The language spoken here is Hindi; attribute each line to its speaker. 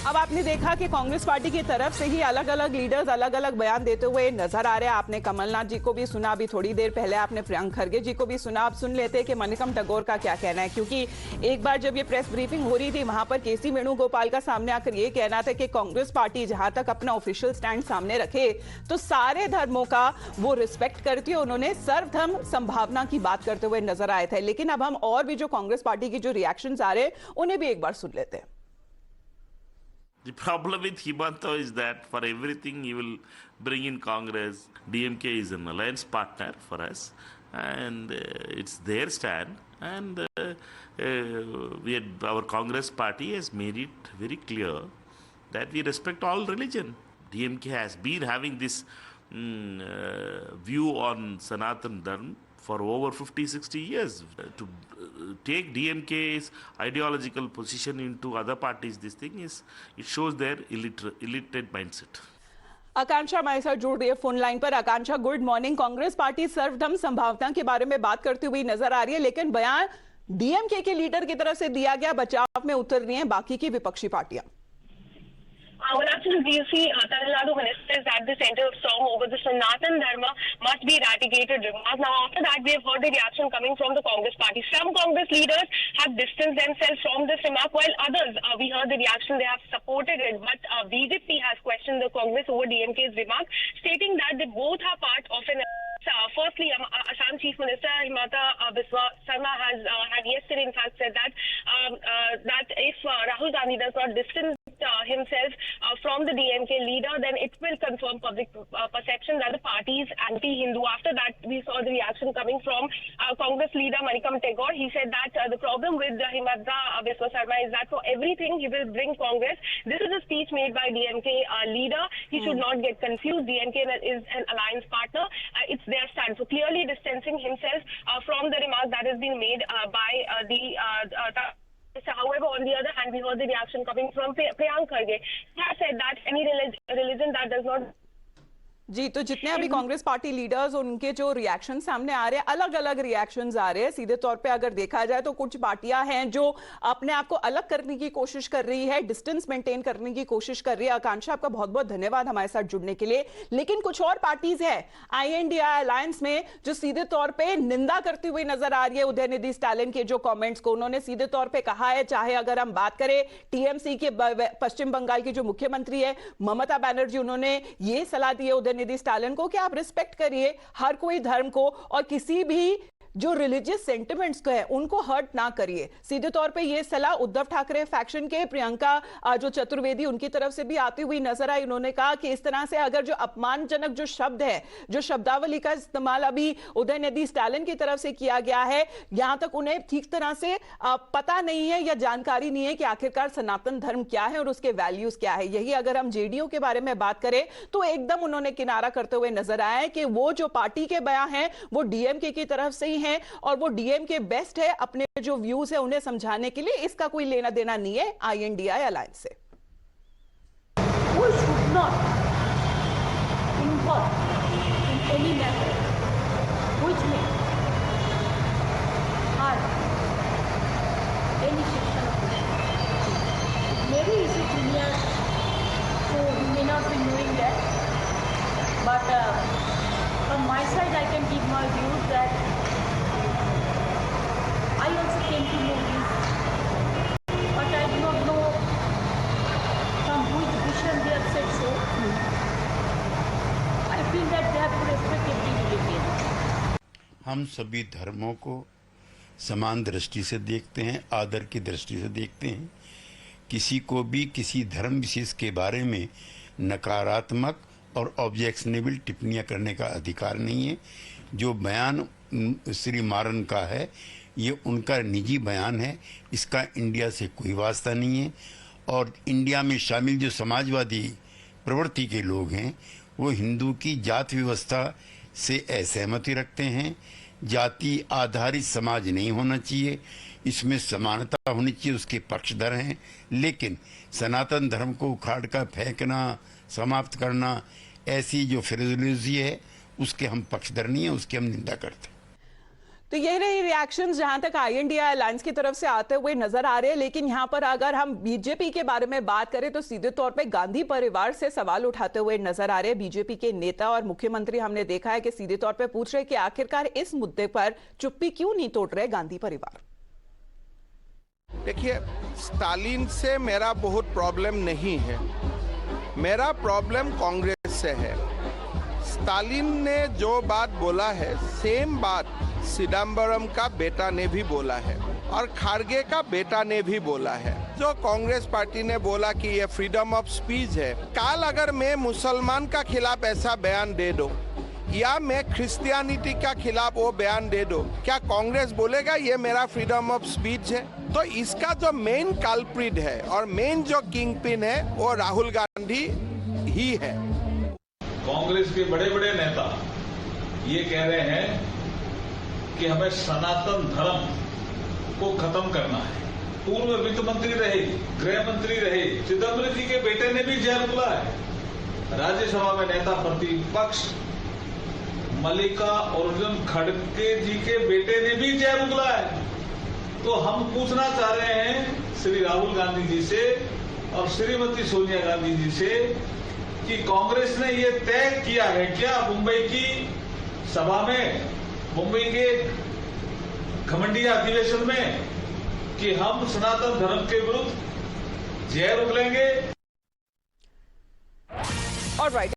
Speaker 1: अब आपने देखा कि कांग्रेस पार्टी की तरफ से ही अलग अलग लीडर्स अलग अलग बयान देते हुए नजर आ रहे हैं। आपने कमलनाथ जी को भी सुना, अभी थोड़ी देर पहले आपने प्रियंक खरगे जी को भी सुना। आप सुन लेते हैं कि मनिकम टैगोर का क्या कहना है, क्योंकि एक बार जब ये प्रेस ब्रीफिंग हो रही थी वहां पर केसी वेणुगोपाल का सामने आकर ये कहना था कि कांग्रेस पार्टी जहां तक अपना ऑफिशियल स्टैंड सामने रखे तो सारे धर्मों का वो रिस्पेक्ट करती है। उन्होंने सर्वधर्म संभावना की बात करते हुए नजर आए थे। लेकिन अब हम और भी जो कांग्रेस पार्टी की जो रिएक्शंस आ रहे हैं उन्हें भी एक बार सुन लेते हैं।
Speaker 2: The problem with Himanta is that for everything he will bring in Congress. DMK is an alliance partner for us, and it's their stand. And our Congress party has made it very clear that we respect all religion. DMK has been having this view on Sanatan Dharma for over 50-60 years. To take DMK's ideological position into other parties, this thing is, it shows their illiterate mindset.
Speaker 1: आकांक्षा हमारे साथ जुड़ रही है फोन लाइन पर। आकांक्षा, गुड मॉर्निंग। कांग्रेस पार्टी सर्वधर्म संभावना के बारे में बात करती हुई नजर आ रही है, लेकिन बयान डीएमके के लीडर की तरफ से दिया गया, बचाव में उतर रही हैं बाकी की विपक्षी पार्टियां।
Speaker 3: Well, absolutely. You see, Tamil Nadu minister is at the center of storm over the Sanatan Dharma must be eradicated remark. Now, after that, we have heard the reaction coming from the Congress party. Some Congress leaders have distanced themselves from this remark, while others, we heard the reaction, they have supported it. But BJP has questioned the Congress over DMK's remark, stating that they both are part of an... Firstly, Assam Chief Minister Himanta Biswa Sarma had yesterday, in fact, said that that if Rahul Gandhi does not distance himself from the DMK leader, then it will confirm public perception that the party is anti-Hindu. After that, we saw the reaction coming from Congress leader Manikam Tagore. He said that the problem with Himanta Biswa Sarma is that for everything he will bring Congress. This is a speech made by DMK leader. He should not get confused. DMK is an alliance partner. It's their stand. So clearly distancing himself from the remark that has been made by However, on the other hand, we heard the reaction coming from Priyank Kharge. He has said that any religion that does not...
Speaker 1: जी, तो जितने अभी कांग्रेस पार्टी लीडर्स उनके जो रिएक्शन सामने आ रहे हैं, अलग अलग रिएक्शंस आ रहे हैं। सीधे तौर पे अगर देखा जाए तो कुछ पार्टियां हैं जो अपने आप को अलग करने की कोशिश कर रही है, डिस्टेंस मेंटेन करने की कोशिश कर रही है। आकांक्षा, आपका बहुत बहुत धन्यवाद हमारे साथ जुड़ने के लिए। लेकिन कुछ और पार्टीज है INDI अलायंस में जो सीधे तौर पर निंदा करती हुई नजर आ रही है उदयनिधि स्टालिन के जो कॉमेंट्स को। उन्होंने सीधे तौर पर कहा है, चाहे अगर हम बात करें TMC के पश्चिम बंगाल की जो मुख्यमंत्री है ममता बनर्जी, उन्होंने ये सलाह दी है निधि स्टालिन को कि आप रिस्पेक्ट करिए हर कोई धर्म को और किसी भी जो रिलीजियस सेंटिमेंट्स को है उनको हर्ट ना करिए। सीधे तौर पे ये सलाह उद्धव ठाकरे फैक्शन के प्रियंका जो चतुर्वेदी उनकी तरफ से भी आती हुई नजर आई। उन्होंने कहा कि इस तरह से अगर जो अपमानजनक जो शब्द है, जो शब्दावली का इस्तेमाल अभी उदयनिधि स्टालिन की तरफ से किया गया है, यहां तक उन्हें ठीक तरह से पता नहीं है या जानकारी नहीं है कि आखिरकार सनातन धर्म क्या है और उसके वैल्यूज क्या है। यही अगर हम JDU के बारे में बात करें तो एकदम उन्होंने किनारा करते हुए नजर आया है कि वो जो पार्टी के बयान हैं वो DMK की तरफ से ही हैं और वो DMK बेस्ट है अपने जो व्यूज है उन्हें समझाने के लिए। इसका कोई लेना देना नहीं है INDI अलायंस से।
Speaker 4: We should not involve in any matter which may harm any section of society. Maybe he's a genius, so he may not be knowing that. But from my side, I can give my views that I also came to know this, but I do not know from which vision they have said so. I feel that they have to respect every religion.
Speaker 5: हम सभी धर्मों को समान दृष्टि से देखते हैं, आदर की दृष्टि से देखते हैं। किसी को भी किसी धर्म विशेष के बारे में नकारात्मक और ऑब्जेक्शनेबल टिप्पणियां करने का अधिकार नहीं है। जो बयान श्री मारन का है ये उनका निजी बयान है, इसका इंडिया से कोई वास्ता नहीं है। और इंडिया में शामिल जो समाजवादी प्रवृत्ति के लोग हैं वो हिंदू की जाति व्यवस्था से असहमति रखते हैं। जाति आधारित समाज नहीं होना चाहिए, इसमें समानता होनी चाहिए, उसके पक्षधर हैं। लेकिन सनातन धर्म को उखाड़ कर फेंकना, समाप्त करना, ऐसी जो फिलोसफी है उसके हम पक्षधर नहीं है, उसकी हम निंदा करते हैं।
Speaker 1: तो ये रही रिएक्शंस जहां तक INDA अलायंस की तरफ से आते हुए नजर आ रहे हैं। लेकिन यहां पर अगर हम बीजेपी के बारे में बात करें तो सीधे तौर पे गांधी परिवार से सवाल उठाते हुए नजर आ रहे हैं बीजेपी के नेता और मुख्यमंत्री। हमने देखा है कि सीधे तौर पे पूछ रहे कि आखिरकार इस मुद्दे पर चुप्पी क्यों नहीं तोड़ रहे गांधी परिवार।
Speaker 6: देखिए, स्टालिन से मेरा बहुत प्रॉब्लम नहीं है, मेरा प्रॉब्लम कांग्रेस से है। स्टालिन ने जो बात बोला है सेम बात चिदम्बरम का बेटा ने भी बोला है और खारगे का बेटा ने भी बोला है। जो कांग्रेस पार्टी ने बोला कि ये फ्रीडम ऑफ स्पीच है, कल अगर मैं मुसलमान का खिलाफ ऐसा बयान दे दूं या मैं क्रिश्चियनिटी का खिलाफ वो बयान दे दूं, क्या कांग्रेस बोलेगा ये मेरा फ्रीडम ऑफ स्पीच है? तो इसका जो मेन कल्प्रिट है और मेन जो किंग पिन है वो राहुल गांधी ही है।
Speaker 7: कांग्रेस के बड़े बड़े नेता ये कह रहे हैं कि हमें सनातन धर्म को खत्म करना है। पूर्व वित्त मंत्री रहे, गृह मंत्री रहे, चिदम्बरम जी के बेटे ने भी जहर उगला है। राज्यसभा में नेता प्रतिपक्ष मल्लिका अर्जुन खड़गे जी के बेटे ने भी जहर उगला है। तो हम पूछना चाह रहे हैं श्री राहुल गांधी जी से और श्रीमती सोनिया गांधी जी से कि कांग्रेस ने ये तय किया है क्या मुंबई की सभा में, मुंबई के घमंडिया अधिवेशन में, कि हम सनातन धर्म के विरुद्ध जहर उगलेंगे?
Speaker 1: ऑलराइट।